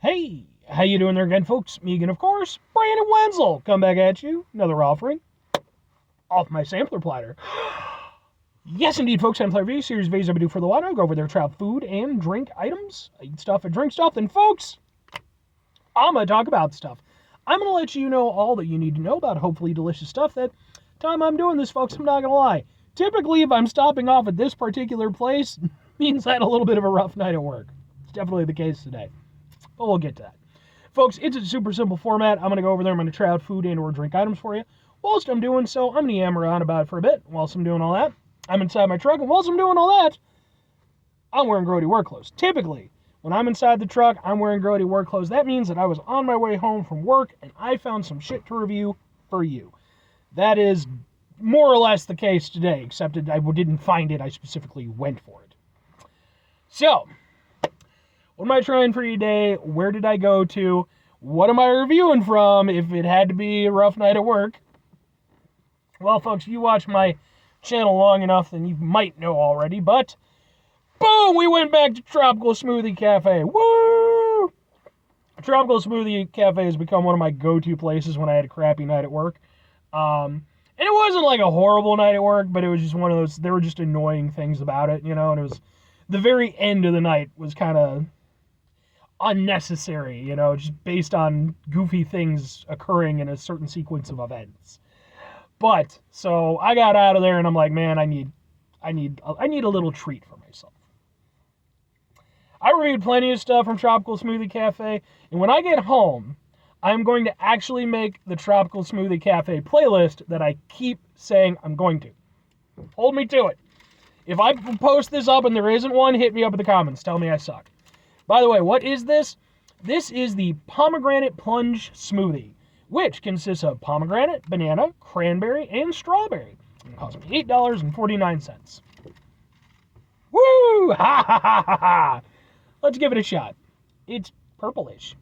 Hey, how you doing there again, folks? Me again, of course, Brandon Wenzel. Come back at you, another offering off my sampler platter. Yes, indeed, folks. Sampler review series videos I do for the water. I go over there, try out food and drink items. I eat stuff and drink stuff. And folks, I'm gonna talk about stuff. I'm gonna let you know all that you need to know about hopefully delicious stuff. That time I'm doing this, folks, I'm not gonna lie. Typically, if I'm stopping off at this particular place, means I had a little bit of a rough night at work. It's definitely the case today. But we'll get to that. Folks, it's a super simple format. I'm going to go over there. I'm going to try out food and or drink items for you. Whilst I'm doing so, I'm going to yammer on about it for a bit. Whilst I'm doing all that, I'm inside my truck. And whilst I'm doing all that, I'm wearing grody work clothes. Typically, when I'm inside the truck, I'm wearing grody work clothes. That means that I was on my way home from work and I found some shit to review for you. That is more or less the case today, except that I didn't find it. I specifically went for it. So, what am I trying for today? Where did I go to? What am I reviewing from if it had to be a rough night at work? Well, folks, if you watch my channel long enough, then you might know already, but boom, we went back to Tropical Smoothie Cafe. Woo! Tropical Smoothie Cafe has become one of my go-to places when I had a crappy night at work. And it wasn't like a horrible night at work, but it was just one of those, there were just annoying things about it, and it was, the very end of the night was kind of unnecessary, just based on goofy things occurring in a certain sequence of events. But so I got out of there and I'm like, man, I need a little treat for myself. I reviewed plenty of stuff from Tropical Smoothie Cafe, and when I get home, I'm going to actually make the Tropical Smoothie Cafe playlist that I keep saying I'm going to. Hold me to it. If I post this up and there isn't one, hit me up in the comments. Tell me I suck. By the way, what is this? This is the Pomegranate Plunge Smoothie, which consists of pomegranate, banana, cranberry, and strawberry. It cost me $8.49. Woo! Ha ha ha ha ha! Let's give it a shot. It's purplish.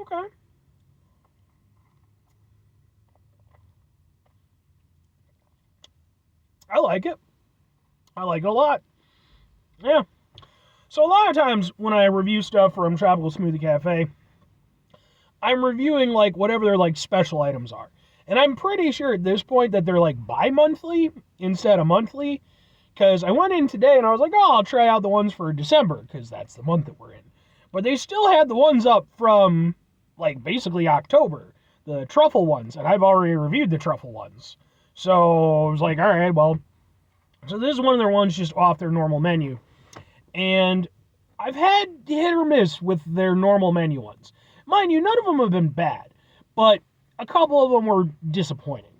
Okay. I like it. I like it a lot. Yeah. So a lot of times when I review stuff from Tropical Smoothie Cafe, I'm reviewing like whatever their like special items are. And I'm pretty sure at this point that they're like bi-monthly instead of monthly. Because I went in today and I was like, oh, I'll try out the ones for December, because that's the month that we're in. But they still had the ones up from like basically October, the truffle ones, and I've already reviewed the truffle ones. So I was like, all right, well, so this is one of their ones just off their normal menu. And I've had hit or miss with their normal menu ones. Mind you, none of them have been bad, but a couple of them were disappointing.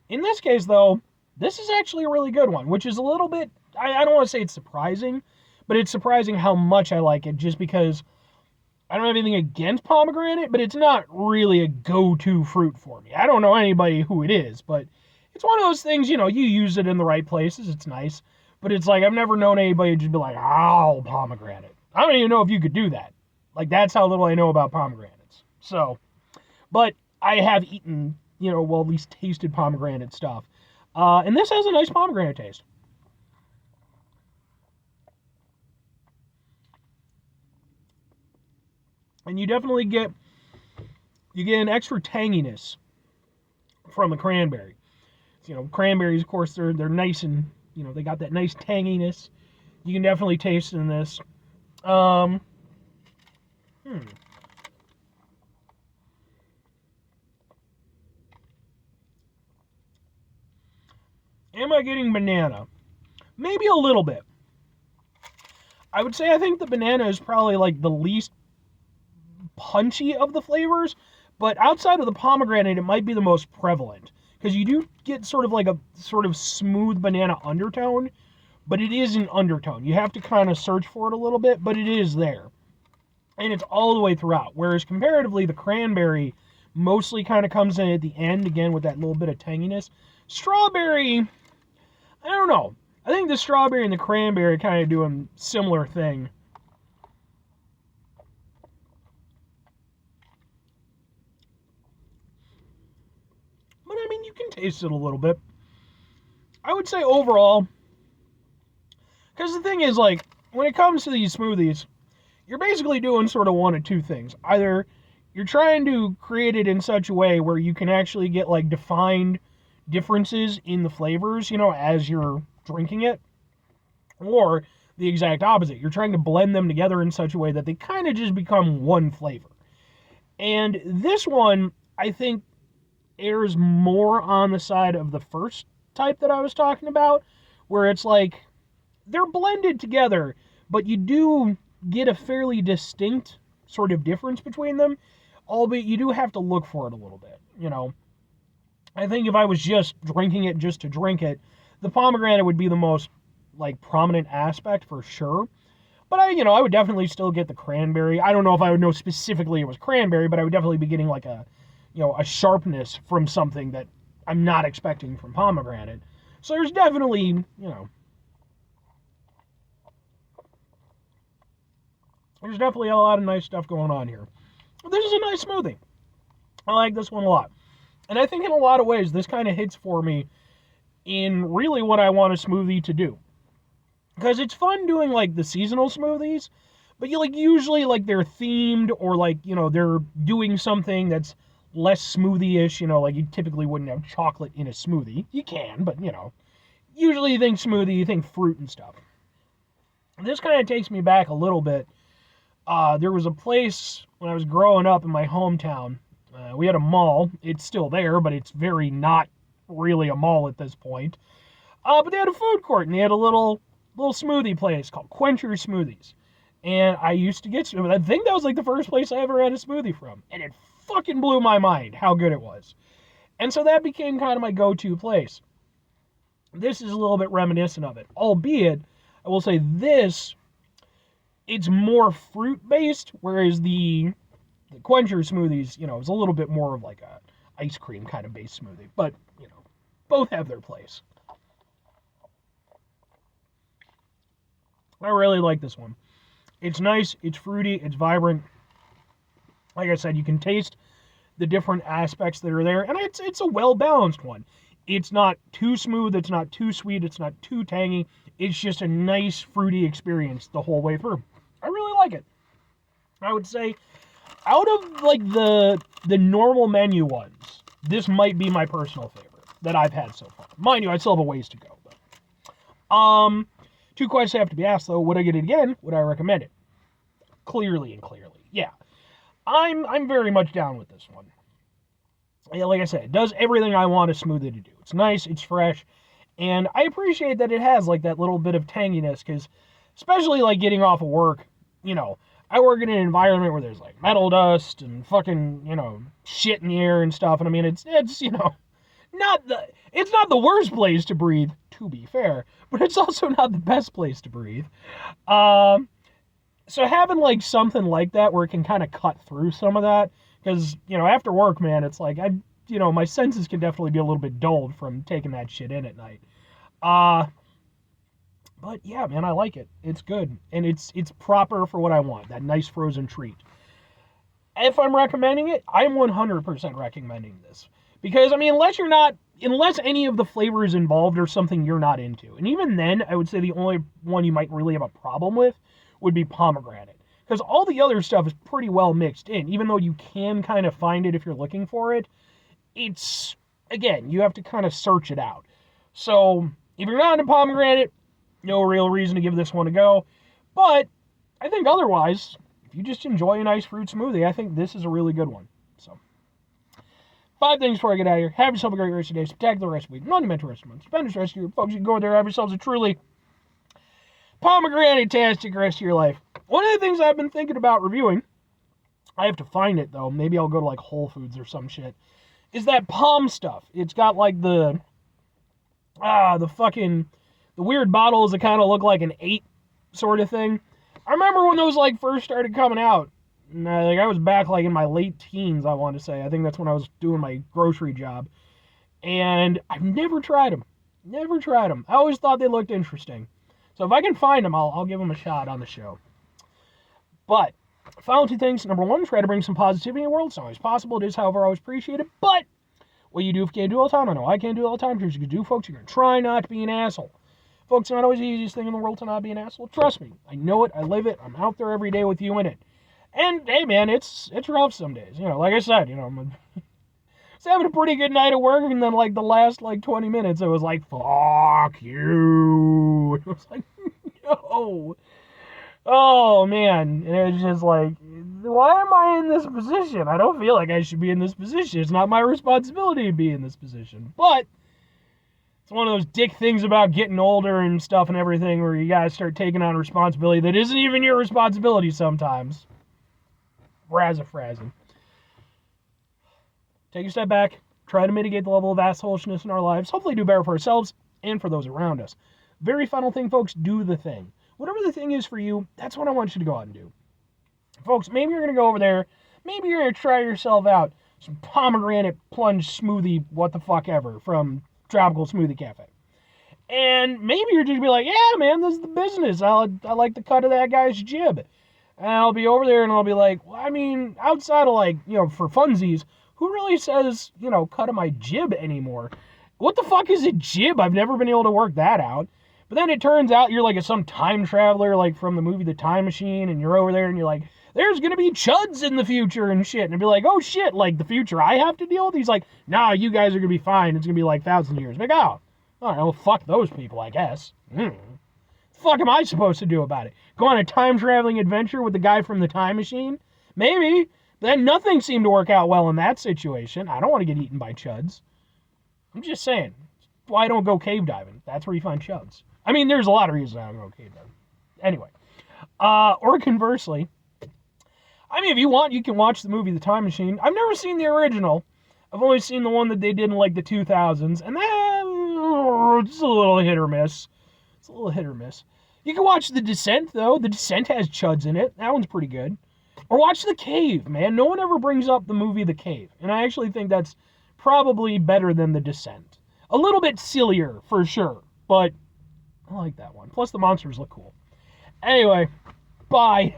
In this case, though, this is actually a really good one, which is a little bit, I don't want to say it's surprising, but it's surprising how much I like it, just because I don't have anything against pomegranate, but it's not really a go-to fruit for me. I don't know anybody who it is, but it's one of those things, you use it in the right places, it's nice, but it's like I've never known anybody just be like, oh, pomegranate. I don't even know if you could do that. Like, that's how little I know about pomegranates. So, but I have eaten, well, at least tasted pomegranate stuff. And this has a nice pomegranate taste. And you definitely get an extra tanginess from the cranberry. Cranberries, of course, they're nice and, they got that nice tanginess. You can definitely taste it in this. Am I getting banana? Maybe a little bit. I would say I think the banana is probably like the least punchy of the flavors, but outside of the pomegranate, it might be the most prevalent. Because you do get sort of like a sort of smooth banana undertone, but it is an undertone. You have to kind of search for it a little bit, but it is there. And it's all the way throughout. Whereas comparatively, the cranberry mostly kind of comes in at the end, again, with that little bit of tanginess. Strawberry, I don't know. I think the strawberry and the cranberry kind of do a similar thing. But I mean, you can taste it a little bit. I would say overall, because the thing is, like, when it comes to these smoothies, you're basically doing sort of one of two things. Either you're trying to create it in such a way where you can actually get, like, defined differences in the flavors, you know, as you're drinking it, or the exact opposite. You're trying to blend them together in such a way that they kind of just become one flavor. And this one, I think, airs more on the side of the first type that I was talking about, where it's like they're blended together, but you do get a fairly distinct sort of difference between them, albeit you do have to look for it a little bit, you know. I think if I was just drinking it just to drink it, the pomegranate would be the most, like, prominent aspect for sure. But I would definitely still get the cranberry. I don't know if I would know specifically it was cranberry, but I would definitely be getting like a sharpness from something that I'm not expecting from pomegranate. So there's definitely, there's definitely a lot of nice stuff going on here. This is a nice smoothie. I like this one a lot. And I think in a lot of ways, this kind of hits for me in really what I want a smoothie to do. Because it's fun doing, like, the seasonal smoothies, but usually, like, they're themed, or, like, they're doing something that's less smoothie-ish, like you typically wouldn't have chocolate in a smoothie. You can, but, usually you think smoothie, you think fruit and stuff. This kind of takes me back a little bit. There was a place when I was growing up in my hometown. We had a mall. It's still there, but it's very not really a mall at this point. But they had a food court, and they had a little smoothie place called Quencher Smoothies. And I used to get, I think that was like the first place I ever had a smoothie from. And it fucking blew my mind how good it was. And so that became kind of my go-to place. This is a little bit reminiscent of it. Albeit, I will say this, it's more fruit-based, whereas the Quencher Smoothies, is a little bit more of like a ice cream kind of based smoothie. But, both have their place. I really like this one. It's nice, it's fruity, it's vibrant. Like I said, you can taste the different aspects that are there, and it's a well-balanced one. It's not too smooth, it's not too sweet, it's not too tangy. It's just a nice, fruity experience the whole way through. I really like it. I would say, out of, like, the normal menu ones, this might be my personal favorite that I've had so far. Mind you, I still have a ways to go. But, two questions have to be asked, though. Would I get it again? Would I recommend it? Clearly. Yeah. I'm very much down with this one. Yeah, like I said, it does everything I want a smoothie to do. It's nice, it's fresh, and I appreciate that it has, like, that little bit of tanginess, because especially, like, getting off of work, I work in an environment where there's, like, metal dust and fucking, shit in the air and stuff, and I mean, it's not the worst place to breathe, to be fair, but it's also not the best place to breathe. So having, like, something like that where it can kind of cut through some of that, because, after work, man, it's like, my senses can definitely be a little bit dulled from taking that shit in at night. But yeah, man, I like it. It's good, and it's proper for what I want, that nice frozen treat. If I'm recommending it, I'm 100% recommending this. Because, I mean, unless any of the flavors involved are something you're not into. And even then, I would say the only one you might really have a problem with would be pomegranate. Because all the other stuff is pretty well mixed in. Even though you can kind of find it if you're looking for it, it's, again, you have to kind of search it out. So, if you're not into pomegranate, no real reason to give this one a go. But, I think otherwise, if you just enjoy a nice fruit smoothie, I think this is a really good one. So, 5 things before I get out of here. Have yourself a great rest of your day. Spectacular rest of the week. Monumental rest of the month. Stupendous rest of your folks. You can go there, have yourselves a truly pomegranate-tastic rest of your life. One of the things I've been thinking about reviewing, I have to find it though, maybe I'll go to like Whole Foods or some shit, is that palm stuff. It's got like the weird bottles that kind of look like an 8 sort of thing. I remember when those like first started coming out. Like I was back like in my late teens, I want to say. I think that's when I was doing my grocery job. And I've never tried them. I always thought they looked interesting. So if I can find them, I'll give them a shot on the show. But, final 2 things. Number 1, try to bring some positivity in the world. It's not always possible. It is, however, always appreciated. But, What you do if you can't do it all the time, I know I can't do it all the time. Here's what you can do, folks. You're going to try not to be an asshole. Folks, it's not always the easiest thing in the world to not be an asshole. Trust me. I know it. I live it. I'm out there every day with you in it. And, hey, man, it's rough some days. You know, like I said, you know, I'm having a pretty good night at work, and then, like, the last, 20 minutes, it was like, fuck you. It was like, no. Oh, man. And it was just like, why am I in this position? I don't feel like I should be in this position. It's not my responsibility to be in this position. But it's one of those dick things about getting older and stuff and everything where you guys start taking on responsibility that isn't even your responsibility sometimes. Razzafrazzing. Take a step back. Try to mitigate the level of assholishness in our lives. Hopefully do better for ourselves and for those around us. Very final thing, folks. Do the thing. Whatever the thing is for you, that's what I want you to go out and do. Folks, maybe you're going to go over there. Maybe you're going to try yourself out some Pomegranate Plunge smoothie, what the fuck ever, from Tropical Smoothie Cafe. And maybe you're just going to be like, yeah, man, this is the business. I like the cut of that guy's jib. And I'll be over there and I'll be like, well, I mean, outside of for funsies, who really says, cut of my jib anymore? What the fuck is a jib? I've never been able to work that out. But then it turns out you're like some time traveler, like from the movie The Time Machine, and you're over there and you're like, there's going to be chuds in the future and shit. And it'd be like, oh shit, like the future I have to deal with? He's like, nah, you guys are going to be fine. It's going to be like thousands of years. Like, oh, all right, well, fuck those people, I guess. The fuck am I supposed to do about it? Go on a time-traveling adventure with the guy from The Time Machine? Maybe. Then nothing seemed to work out well in that situation. I don't want to get eaten by chuds. I'm just saying. Why don't go cave diving? That's where you find chuds. I mean, there's a lot of reasons I don't go cave diving. Anyway. Or conversely, I mean, if you want, you can watch the movie The Time Machine. I've never seen the original. I've only seen the one that they did in, the 2000s. And it's a little hit or miss. It's a little hit or miss. You can watch The Descent, though. The Descent has chuds in it. That one's pretty good. Or watch The Cave, man. No one ever brings up the movie The Cave. And I actually think that's probably better than The Descent. A little bit sillier, for sure. But I like that one. Plus, the monsters look cool. Anyway, bye.